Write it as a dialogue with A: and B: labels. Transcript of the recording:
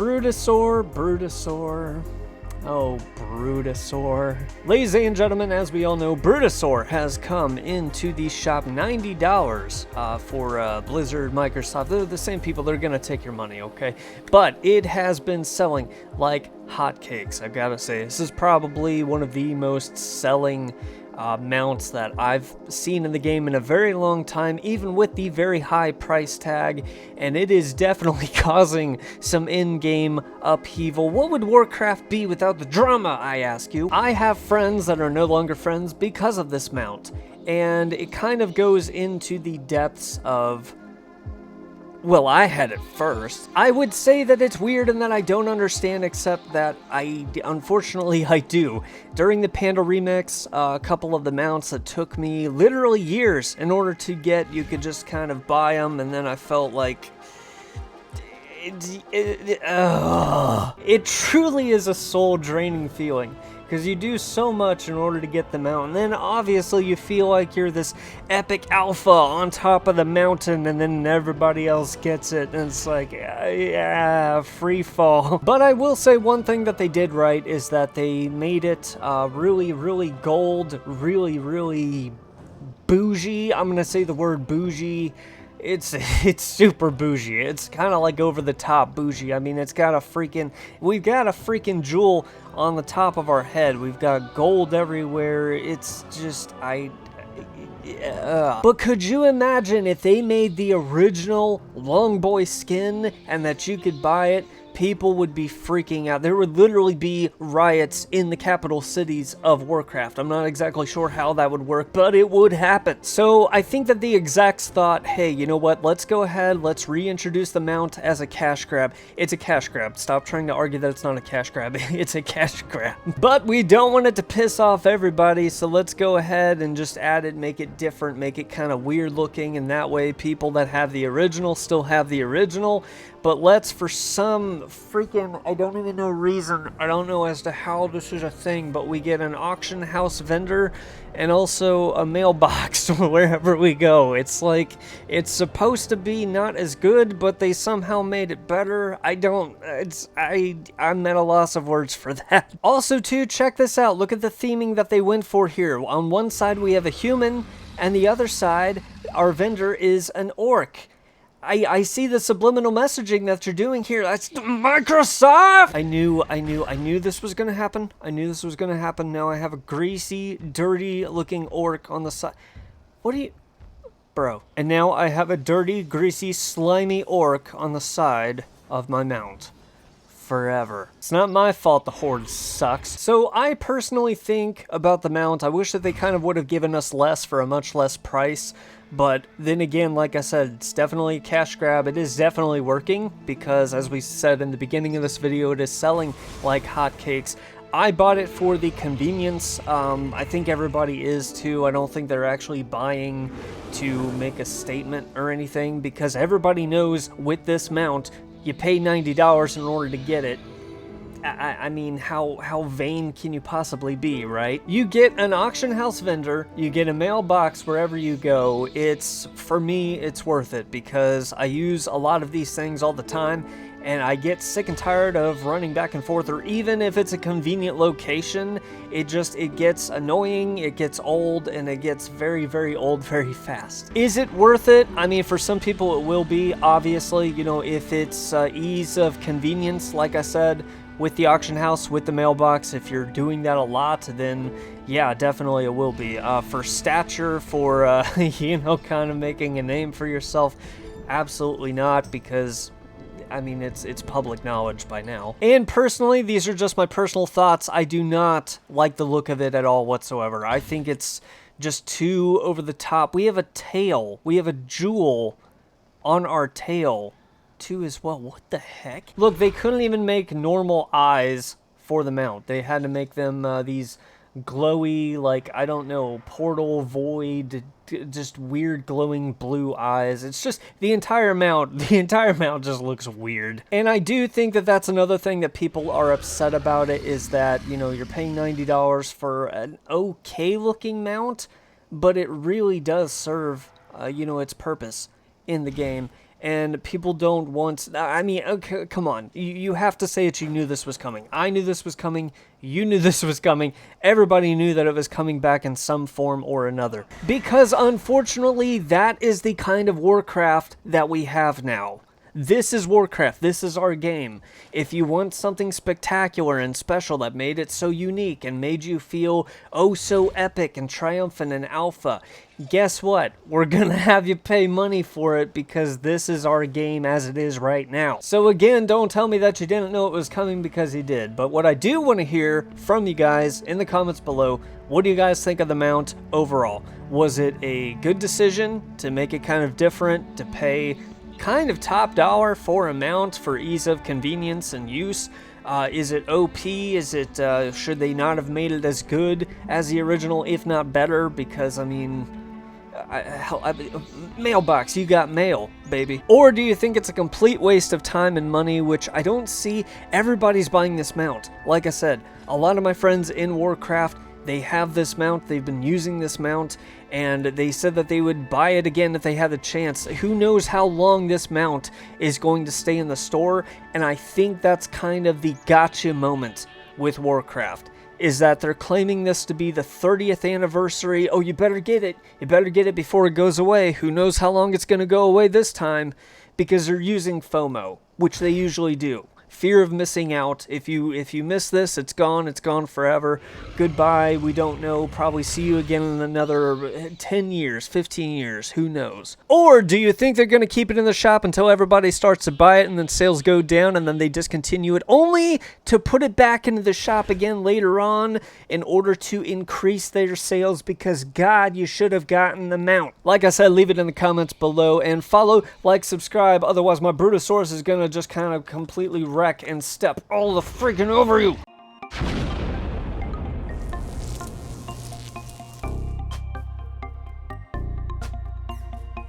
A: Brutosaur. Oh, Brutosaur. Ladies and gentlemen, as we all know, Brutosaur has come into the shop. $90 for Blizzard, Microsoft. They're the same people. They're going to take your money, okay? But it has been selling like hotcakes, I've got to say. This is probably one of the most selling mounts that I've seen in the game in a very long time, even with the very high price tag, and it is definitely causing some in-game upheaval. What would Warcraft be without the drama, I ask you? I have friends that are no longer friends because of this mount, and it kind of goes into the depths of, well, I had it first. I would say that it's weird and that I don't understand, except that unfortunately I do. During the Panda remix, a couple of the mounts that took me literally years in order to get, you could just kind of buy them, and then I felt like it truly is a soul-draining feeling. Because you do so much in order to get the mount, and then obviously you feel like you're this epic alpha on top of the mountain, and then everybody else gets it, and it's like, yeah, free fall. But I will say one thing that they did right is that they made it really, really gold, really, really bougie. I'm gonna say the word bougie. It's super bougie. It's kind of like over the top bougie. I mean, we've got a freaking jewel on the top of our head. We've got gold everywhere. It's just, But could you imagine if they made the original Longboy skin and that you could buy it? People would be freaking out. There would literally be riots in the capital cities of Warcraft. I'm not exactly sure how that would work, but it would happen. So I think that the execs thought, hey, you know what? Let's go ahead. Let's reintroduce the mount as a cash grab. It's a cash grab. Stop trying to argue that it's not a cash grab. It's a cash grab. But we don't want it to piss off everybody, so let's go ahead and just add it, make it different, make it kind of weird looking, and that way people that have the original still have the original. But let's, for some freaking, I don't even know reason, I don't know as to how this is a thing, but we get an auction house vendor and also a mailbox wherever we go. It's like, it's supposed to be not as good, but they somehow made it better. I'm at a loss of words for that. Also, too, check this out. Look at the theming that they went for here. On one side, we have a human, and the other side, our vendor is an orc. I see the subliminal messaging that you're doing here. That's Microsoft! I knew this was gonna happen. Now I have a greasy, dirty looking orc on the side. What are you... Bro. And now I have a dirty, greasy, slimy orc on the side of my mount. Forever. It's not my fault the horde sucks. So I personally think about the mount, I wish that they kind of would have given us less for a much less price. But then again, like I said, it's definitely a cash grab. It is definitely working because, as we said in the beginning of this video, it is selling like hotcakes. I bought it for the convenience. I think everybody is too. I don't think they're actually buying to make a statement or anything, because everybody knows with this mount, you pay $90 in order to get it. I mean, how vain can you possibly be, right? You get an auction house vendor, you get a mailbox wherever you go. For me, it's worth it because I use a lot of these things all the time, and I get sick and tired of running back and forth, or even if it's a convenient location, it gets annoying, it gets old, and it gets very, very old very fast. Is it worth it? I mean, for some people it will be, obviously, you know, if it's ease of convenience, like I said, with the auction house, with the mailbox, if you're doing that a lot, then yeah, definitely it will be. For stature, for, you know, kind of making a name for yourself, absolutely not, because, I mean, it's public knowledge by now. And personally, these are just my personal thoughts. I do not like the look of it at all whatsoever. I think it's just too over the top. We have a tail. We have a jewel on our tail. Too as well. What the heck? Look, they couldn't even make normal eyes for the mount. They had to make them these glowy, like, I don't know, portal void, just weird glowing blue eyes. It's just the entire mount just looks weird. And I do think that that's another thing that people are upset about it, is that, you know, you're paying $90 for an okay looking mount, but it really does serve, you know, its purpose in the game. and people don't want... I mean, okay, come on. You have to say it. You knew this was coming. I knew this was coming. You knew this was coming. Everybody knew that it was coming back in some form or another. Because, unfortunately, that is the kind of Warcraft that we have now. This is Warcraft. This is our game. If you want something spectacular and special that made it so unique and made you feel oh so epic and triumphant and alpha, guess what? We're gonna have you pay money for it because this is our game as it is right now. So again, don't tell me that you didn't know it was coming because you did. But what I do want to hear from you guys in the comments below, what do you guys think of the mount overall? Was it a good decision to make it kind of different, to pay kind of top dollar for a mount for ease of convenience and use? Is it OP? Is it, should they not have made it as good as the original, if not better? Because, I mean, Mailbox, you got mail, baby. Or do you think it's a complete waste of time and money, which I don't see everybody's buying this mount? Like I said, a lot of my friends in Warcraft, they have this mount, they've been using this mount, and they said that they would buy it again if they had the chance. Who knows how long this mount is going to stay in the store, and I think that's kind of the gotcha moment with Warcraft, is that they're claiming this to be the 30th anniversary. Oh, you better get it. You better get it before it goes away. Who knows how long it's going to go away this time, because they're using FOMO, which they usually do. Fear of missing out. If you miss this, it's gone forever. Goodbye, we don't know, probably see you again in another 10 years, 15 years, who knows. Or do you think they're going to keep it in the shop until everybody starts to buy it and then sales go down and then they discontinue it, only to put it back into the shop again later on in order to increase their sales? Because God, you should have gotten the mount. Like I said, leave it in the comments below and follow, like, subscribe, otherwise my Brutosaurus is going to just kind of completely wreck and step all the freaking over you.